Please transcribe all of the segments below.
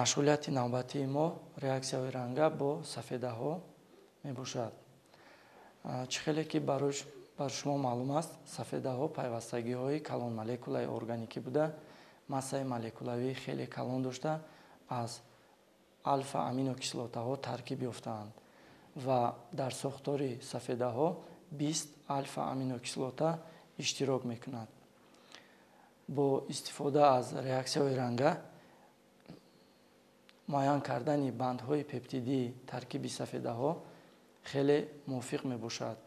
машғулияти навбатии мо реаксияҳои ранга бо сафедаҳо мебошад. Чӣ хеле ки бар шумо маълум аст, сафедаҳо пайвастагиҳои калон молекулаи органикӣ буда, массаи молекулавии хеле калон дошта аз алфа аминокислотаҳо таркиб ёфтаанд ва дар сохтори сафедаҳо 20 алфа аминокислота иштирок мекунад. бо истифода аз реаксияҳои ранга муайян кардани бандҳои пептидии таркиби сафедаҳо хеле мувофиқ мебошад.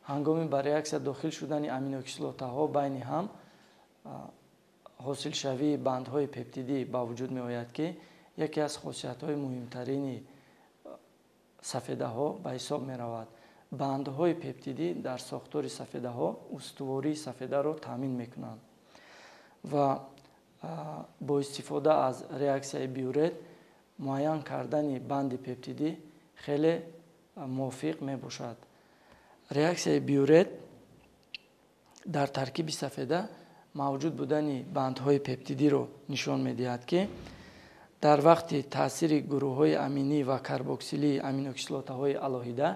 ҳангоми ба реаксия дохил шудани аминокислотаҳо байни ҳам ҳосилшавии бандҳои пептидӣ ба вуҷуд меояд, ки яке аз хосиятҳои муҳимтарини сафедаҳо ба ҳисоб меравад. бандҳои пептидӣ дар сохтори сафедаҳо устувории сафедаро таъмин мекунанд ва бо истифода аз реаксияи биурет муайян кардани банди пептидӣ хеле мувофиқ мебошад. реаксияи биурет дар таркиби сафеда мавҷуд будани бандҳои пептидиро нишон медиҳад, ки дар вақти таъсири гурӯҳҳои аминӣ ва карбоксилии аминокислотаҳои алоҳида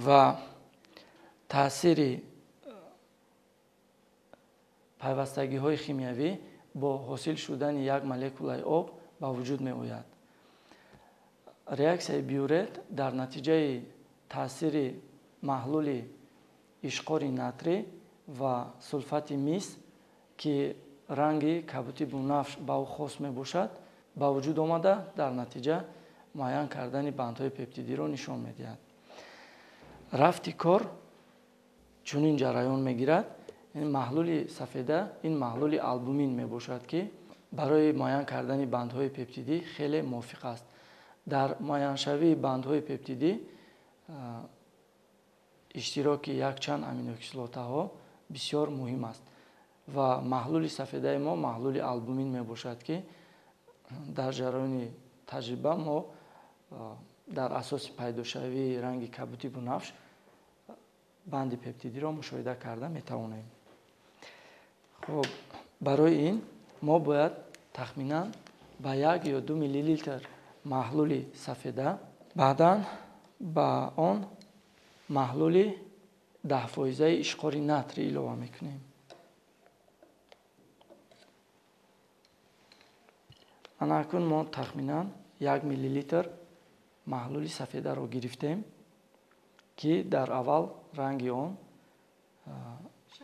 ва таъсири пайвастагиҳои химиявӣ бо ҳосил шудани як молекулаи об ба вуҷуд меояд. реаксияи биурет дар натиҷаи таъсири маҳлули ишқори натрий ва сулфати мис, ки ранги кабути бунафш ба ӯ хос мебошад, ба вуҷуд омада дар натиҷа муайян кардани бандҳои пептидиро нишон медиҳад. рафти кор чунин ҷараён мегирад. маҳлули сафеда ин маҳлули албумин мебошад, ки барои муайян кардани бандҳои пептидӣ хеле мувофиқ аст. дар муайяншавии бандҳои пептидӣ иштироки якчанд аминокислотаҳо бисёр муҳим аст ва маҳлули сафедаи мо маҳлули албумин мебошад, ки дар ҷараёни таҷриба мо дар асоси пайдошавии ранги кабути бунафш банди пептидиро мушоҳида карда метавонем. хуб, барои ин мо бояд тахминан ба 1 ё 2 миллилитр маҳлули сафеда, баъдан ба он маҳлули 10% ишқори натрий илова мекунем. анакун мо тахминан 1 миллилитр маҳлули сафедаро гирифтем, ки дар аввал ранги он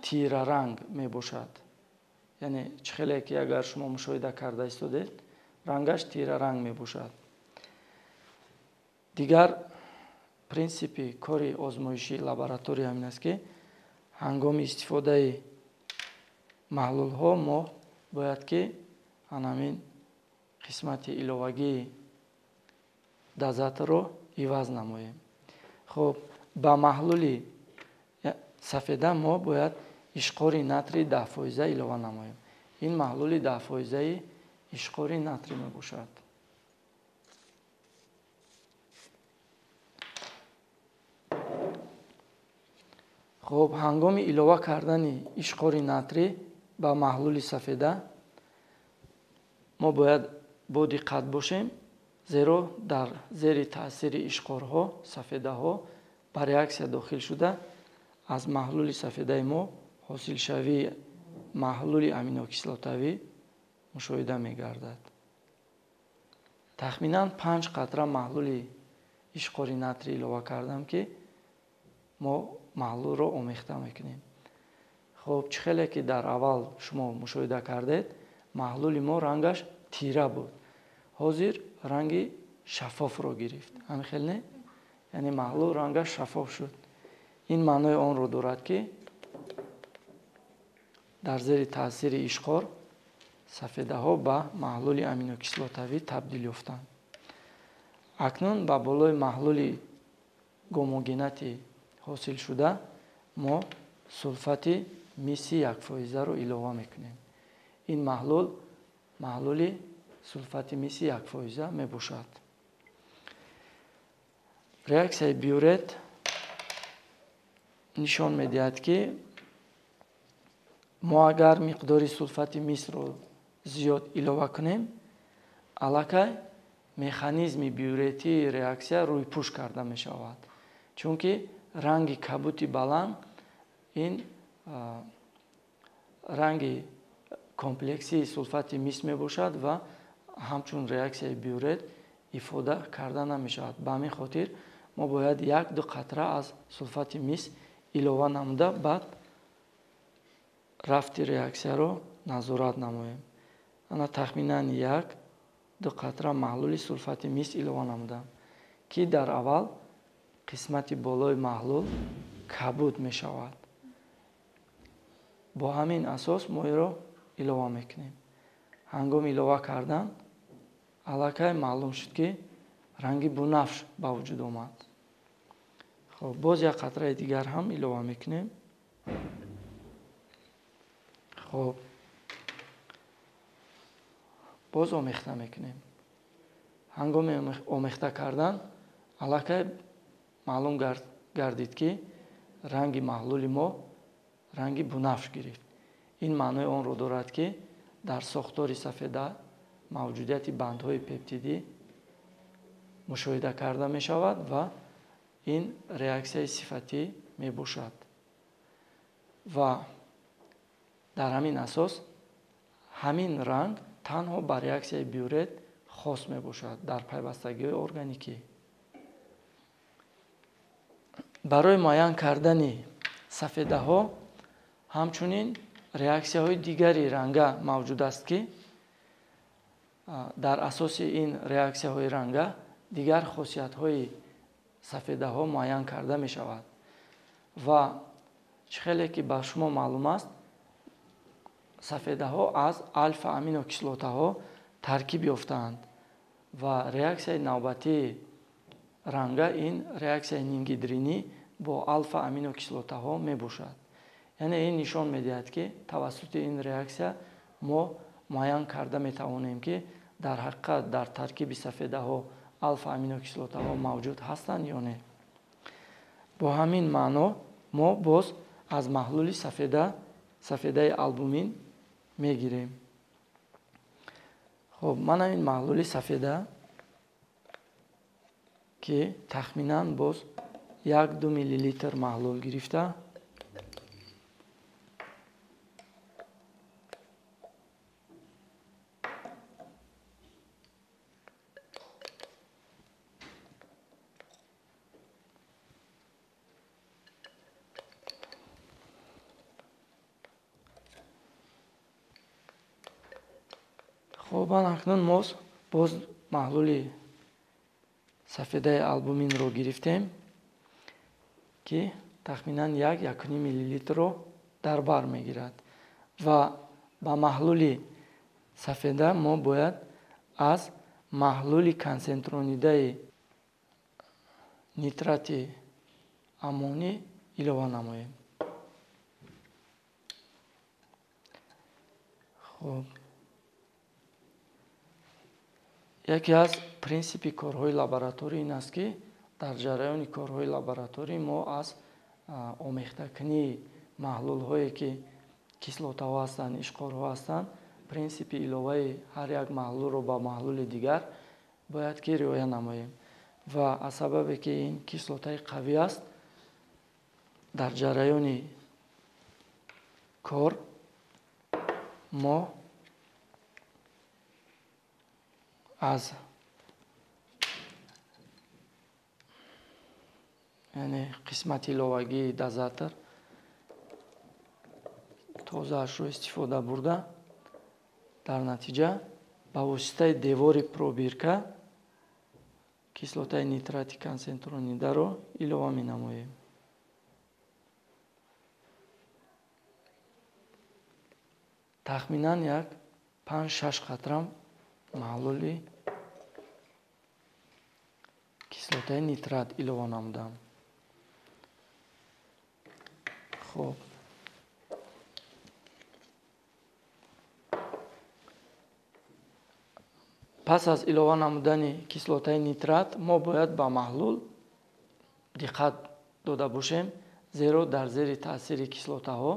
тира ранг мебошад. яъне чӣ хеле ки агар шумо мушоҳида карда истодед, рангаш тира ранг мебошад. дигар принсипи кори озмоиши лаборатория ҳамин аст, ки ҳангоми истифодаи маҳлулҳо мо бояд, ки ҳамин қисмати иловагии дозаторро иваз намоем. хуб, ба маҳлули сафеда мо бояд ишқори натрий 10% илова намоем. ин маҳлули 10% ишқори натрий мебошад. хуб, ҳангоми илова кардани ишқори натрий ба маҳлули сафеда мо бояд бо диққат бошем, зеро дар зери таъсири ишқорҳо сафедаҳо ба реаксия дохил шуда аз маҳлули сафедаи мо ҳосилшавии маҳлули аминокислотавӣ мушоҳида мегардад. тахминан 5 қатра маҳлули ишқори натрий илова кардам, ки мо маҳлулро омехта мекунем. хуб, чӣ хеле ки дар аввал шумо мушоҳида кардед, маҳлули мо рангаш тира буд. ҳозир ранги шаффофро гирифт. ҳамин хел не? яъне маҳлул рангаш шаффоф шуд. ин маънои онро дорад, ки дар зери таъсири ишқор сафедаҳо ба маҳлули аминокислотавӣ табдил ёфтанд. акнун ба болои маҳлули гомогенати ҳосил шуда мо сулфати миси 1% илова мекунем. ин маҳлули сулфати миси 1% мебошад. реаксияи биурет нишон медиҳад, ки мо агар миқдори сулфати мисро зиёд илова кунем, аллакай механизми биуретии реаксия рӯйпӯш карда мешавад. Чунки ранги кабути баланд ин ранги комплексии сулфати мис мебошад ва ҳамчун реаксияи биурет ифода карда намешавад. Ба ҳамин хотир мо бояд 1-2 қатра аз сулфати мис илова намуда баъд рафти реаксияро назорат намоем. ана тахминан 1-2 қатра маҳлули сулфати мис илова намудам ки дар аввал қисмати болои маҳлул кабуд мешавад. бо ҳамин асос мо инро илова мекунем. ҳангоми илова кардан аллакай маълум шуд ки ранги бунафш ба вуҷуд омад. хоб боз як қатраи дигар ҳам илова мекунем. хоб боз омехта мекунем. ҳангоми омехта кардан аллакай маълум гардид ки ранги маҳлули мо ранги бунафш гирифт. ин маънои онро дорад ки дар сохтори сафеда мавҷудияти бандҳои пептидӣ мушоҳида карда мешавад ва ин реаксияи сифатӣ мебошад. ва дар ҳамин асос ҳамин ранг танҳо ба реаксияи биурет хос мебошад дар пайвастагиҳои органикӣ. барои муайян кардани сафедаҳо ҳамчунин реаксияҳои дигари ранга мавҷуд аст ки дар асоси ин реаксияҳои ранга дигар хосиятҳои сафедаҳо муайян карда мешавад. ва чӣ хеле ки ба шумо маълум аст, сафедаҳо аз альфа аминокислотаҳо таркиб ёфтаанд ва реаксияи навбатии ранга ин реаксияи нингидринӣ бо альфа аминокислотаҳо мебошад. яъне ин нишон медиҳад ки тавассути ин реаксия мо муайян карда метавонем ки дар ҳақиқат дар таркиби сафедаҳо альфа аминокислотаҳо мавҷуд ҳастанд ё не. бо ҳамин маъно мо боз аз маҳлули сафедаи албумин мегирем. хоб ман ин маҳлули сафеда ки тахминан боз 1-2 миллилитр маҳлул гирифта хобан акнун мо боз маҳлули сафедаи албуминро гирифтем ки тахминан 1-1.5 миллилитрро дар бар мегирад ва ба маҳлули сафеда мо бояд аз маҳлули консентронидаи нитрати аммонӣ илова намоем. хоб яке аз принсипи корҳои лабораторӣ ин аст ки дар ҷараёни корҳои лабораторӣ мо аз омехтакунии маҳлулҳое ки кислотаҳо ҳастанд, ишқорҳо ҳастанд, принсипи иловаи ҳар як маҳлулро ба маҳлули дигар бояд ки риоя намоем. ва аз сабабе ки ин кислотаи қавӣ аст, дар ҷараёни кор мо аз яъне қисмати иловагии дозатор тозаашро истифода бурда дар натиҷа ба воситаи девори пробирка кислотаи нитрати консентронидаро илова менамоем. тахминан 5-6 қатра маҳлули кислотаи нитрат илова намудам. хоб пас аз илова намудани кислотаи нитрат мо бояд ба маҳлул диққат дода бошем, зеро дар зери таъсири кислотаҳо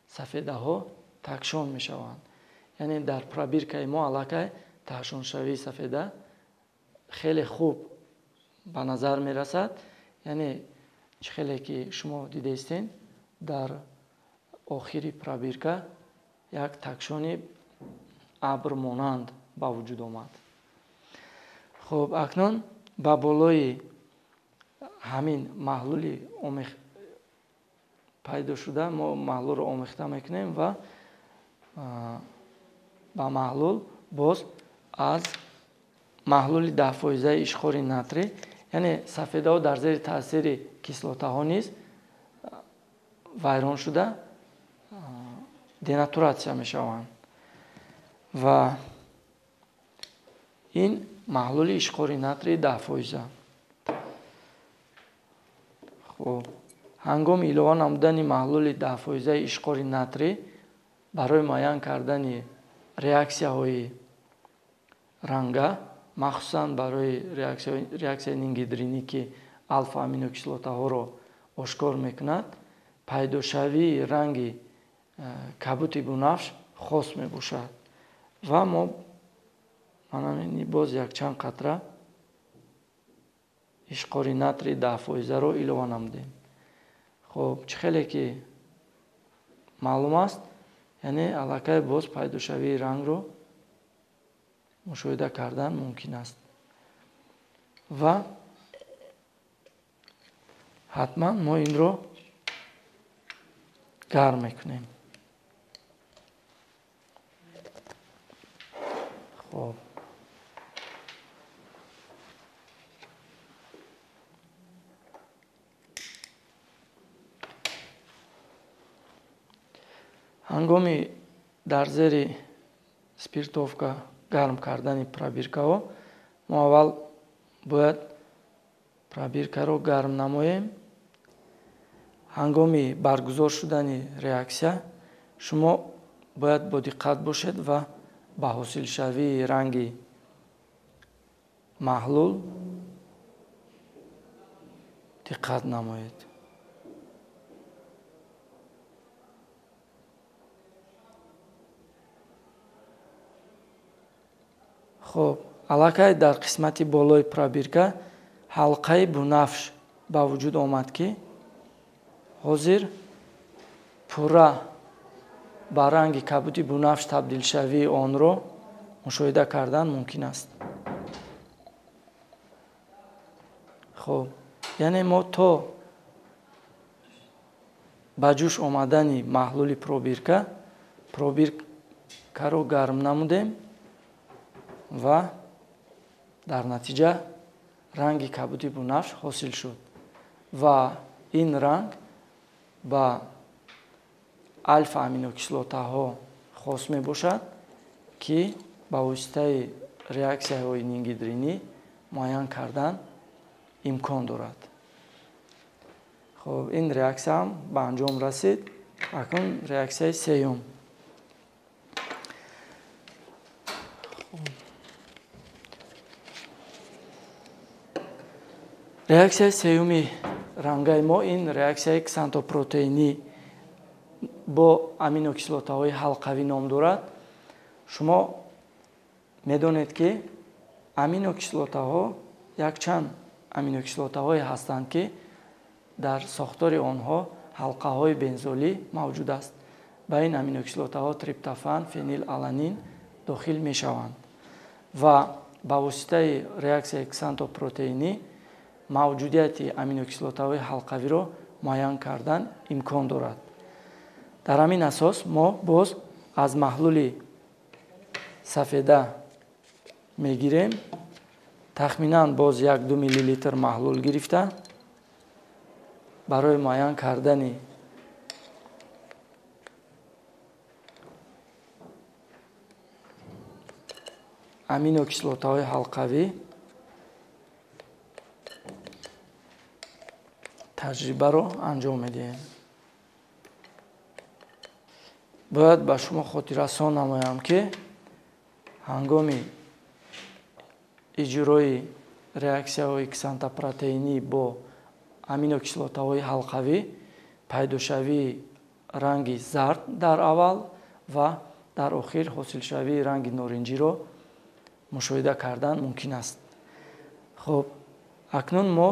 сафедаҳо такшон мешаванд. яъне дар пробиркаи мо аллакай таҳшоншавии сафеда хеле хуб ба назар мерасад. яъне чӣ хеле ки шумо дидаистен дар охири пробирка як такшони абрмонанд ба вуҷуд омад. хуб акнун ба болои ҳамин маҳлули пайдо шуда мо маҳлулро омехта мекунем ва ба маҳлул боз аз маҳлули 10% ишқори натрий, яъне сафедаҳо дар зери таъсири кислотаҳо низ вайрон шуда денатуратсия мешаванд ва ин маҳлули ишқори натрии 10%. хуб ҳангоми илова намудани маҳлули 10% ишқори натрий барои муайян кардани реаксияҳои ранга, махсусан барои реаксияи нингидринӣ ки алфа аминокислотаҳоро ошкор мекунад, пайдошавии ранги кабути бунафш хос мебошад ва мо манамини боз якчанд қатра ишқори натрии 10%-ро илова намудем. хуб чӣ хеле ки маълум аст, яъне аллакай боз пайдошавии рангро мушоҳида кардан мумкин аст ва ҳатман мо инро гарм мекунем. хуб ҳангоми дар зери спиртовка гарм кардани пробиркаҳо мо аввал бояд пробиркаро гарм намоем. ҳангоми баргузор шудани реаксия шумо бояд бодиққат бошед ва ба ҳосилшавии ранги маҳлул диққат намоед. хуб аллакай дар қисмати болои пробирка ҳалқаи бунафш ба вуҷуд омад ки ҳозир пурра ба ранги кабути бунафш табдилшавии онро мушоҳида кардан мумкин аст. хуб яъне мо то ба ҷӯш омадани маҳлули пробиркаро гарм намудем ва дар натиҷа ранги кабути бунафш ҳосил шуд ва ин ранг ба алфа аминокислотаҳо хос мебошад ки ба воситаи реаксияҳои нингидринӣ муайян кардан имкон дорад. хуб ин реаксия ҳам ба анҷом расид. акнун реаксияи сеюм. реаксияи сеюми рангаи мо ин реаксияи ксантопротеинӣ бо аминокислотаҳои ҳалқавӣ ном дорад. шумо медонед ки аминокислотаҳо якчанд аминокислотаҳое ҳастанд ки дар сохтори онҳо ҳалқаҳои бензолӣ мавҷуд аст. ба ин аминокислотаҳо триптофан, фенилаланин дохил мешаванд ва ба воситаи реаксияи ксантопротеинӣ мавҷудияти аминокислотаҳои ҳалқавиро муайян кардан имкон дорад. дар ҳамин асос мо боз аз маҳлули сафеда мегирем. тахминан боз 1-2 мл маҳлул гирифта барои муайян кардани аминокислотаҳои ҳалқавӣ таҷрибаро анҷом медиҳем. бояд ба шумо хотиррасон намоям ки ҳангоми иҷрои реаксияҳои ксантопротеинӣ бо аминокислотаҳои ҳалқавӣ пайдошавии ранги зард дар аввал ва дар охир ҳосилшавии ранги норанҷиро мушоҳида кардан мумкин аст. хуб акнун мо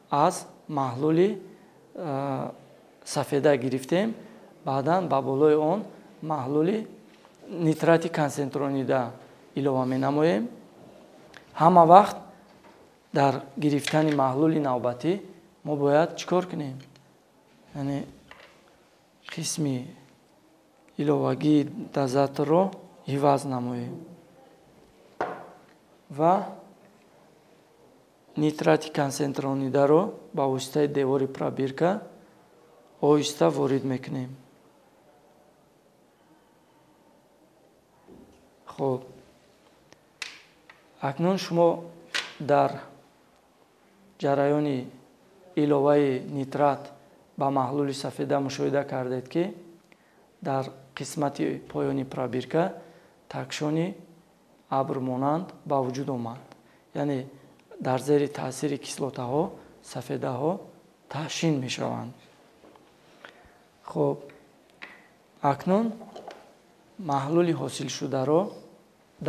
аз маҳлули сафеда гирифтем, баъдан ба болои он маҳлули нитрати концентронида илова менамоем. ҳама вақт дар гирифтани маҳлули навбатӣ мо бояд чӣ кор кунем? яъне қисми иловагии дозаторро иваз намоем ва нитрати концентронидаро ба воситаи девори пробирка оҳиста ворид мекунем. хуб акнун шумо дар ҷараёни иловаи нитрат ба маҳлули сафеда мушоҳида кардед ки дар қисмати поёни пробирка такшони абр монанд ба вуҷуд омад. яъне дар зери таъсири кислотаҳо сафедаҳо таҳшин мешаванд. хуб акнун маҳлули ҳосилшударо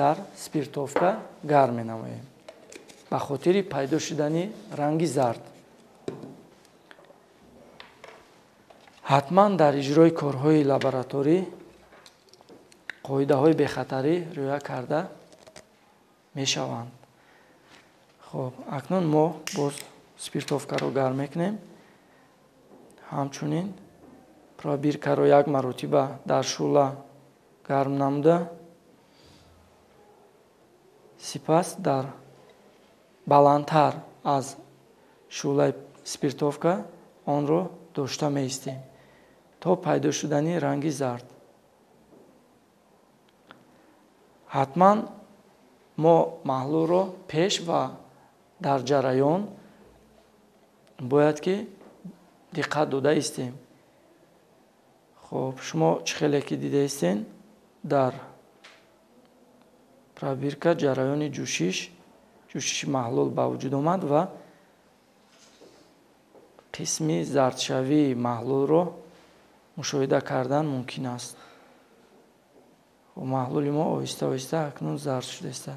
дар спиртовка гарм менамоем ба хотири пайдо шудани ранги зард. ҳатман дар иҷрои корҳои лабораторӣ қоидаҳои бехатарӣ риоя карда мешаванд. хуб акнун мо боз спиртовкаро гарм мекунем. ҳамчунин пробиркаро як маротиба дар шӯъла гарм намуда сипас дар баландтар аз шӯълаи спиртовка онро дошта меистем то пайдо шудани ранги зард. ҳатман мо маҳлулро пеш ва дар ҷараён бояд ки диққат дода истем. хуб шумо чӣ хеле ки дида истен дар пробирка ҷараёни ҷӯшиши маҳлул ба вуҷуд омад ва қисми зардшавии маҳлулро мушоҳида кардан мумкин аст. маҳлули мо оҳиста оҳиста акнун зард шудааст.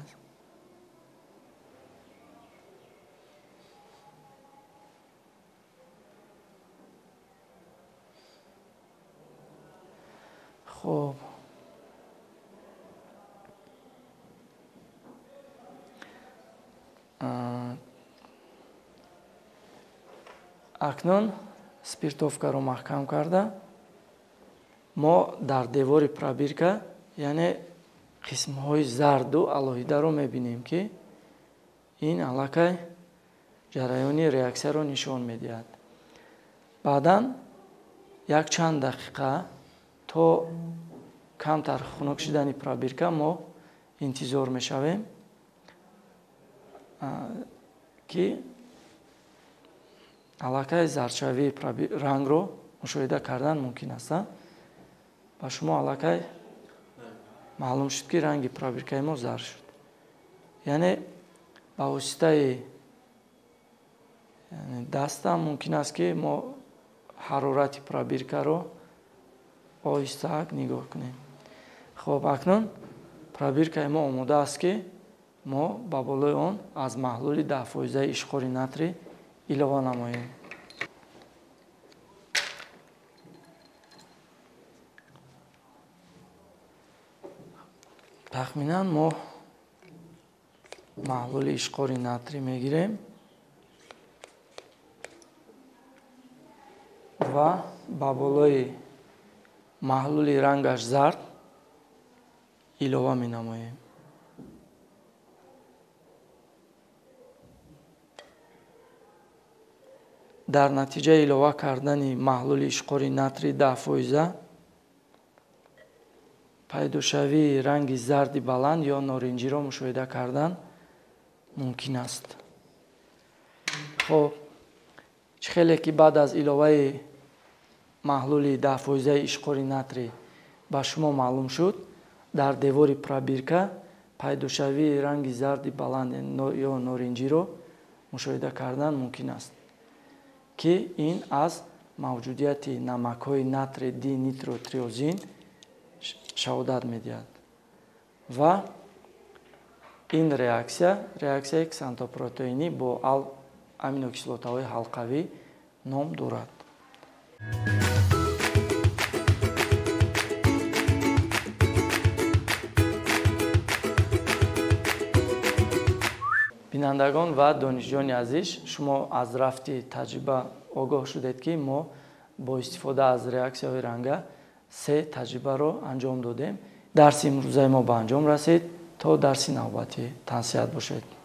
хуб акнун спиртовкаро маҳкам карда мо дар девори пробирка яъне қисмҳои зарду алоҳидаро мебинем ки ин аллакай ҷараёни реаксияро нишон медиҳад. баъдан якчанд дақиқа то камтар хунук шудани пробирка мо интизор мешавем ки аллакай зардшавии рангро мушоҳида кардан мумкин аст. ба шумо аллакай маълум шуд ки ранги пробиркаи мо зард шуд. яъне ба воситаи дастам мумкин аст ки мо ҳарорати пробиркаро оҳистаак нигоҳ кунем. хуб акнун пробиркаи мо омода аст ки мо ба болои он аз маҳлули 10% ишқори натрий илова намоем. тахминан мо маҳлули ишқори натрий мегирем ва ба болои маҳлули рангаш зард илова менамоем. дар натиҷаи илова кардани маҳлули ишқори натрий 10% пайдошавии ранги зарди баланд ё норинҷиро мушоҳида кардан мумкин аст. хуб чӣ хеле ки баъд аз иловаи маҳлули 10% ишқори натрий ба шумо маълум шуд, дар девори пробирка пайдошавии ранги зарди баланд ё норинҷиро мушоҳида кардан мумкин аст ки ин аз мавҷудияти намакҳои натри динитротриозин шаҳодат медиҳад ва ин реаксияи ксантопротеинӣ бо аминокислотаҳои ҳалқавӣ ном дорад. бинандагон ва донишҷӯёни азиз, шумо аз рафти таҷриба огоҳ шудед, ки мо бо истифода аз реаксияҳои ранга 3 таҷрибаро анҷом додем. дарси имрӯзаи мо ба анҷом расид. то дарси навбатӣ, тансият бошед.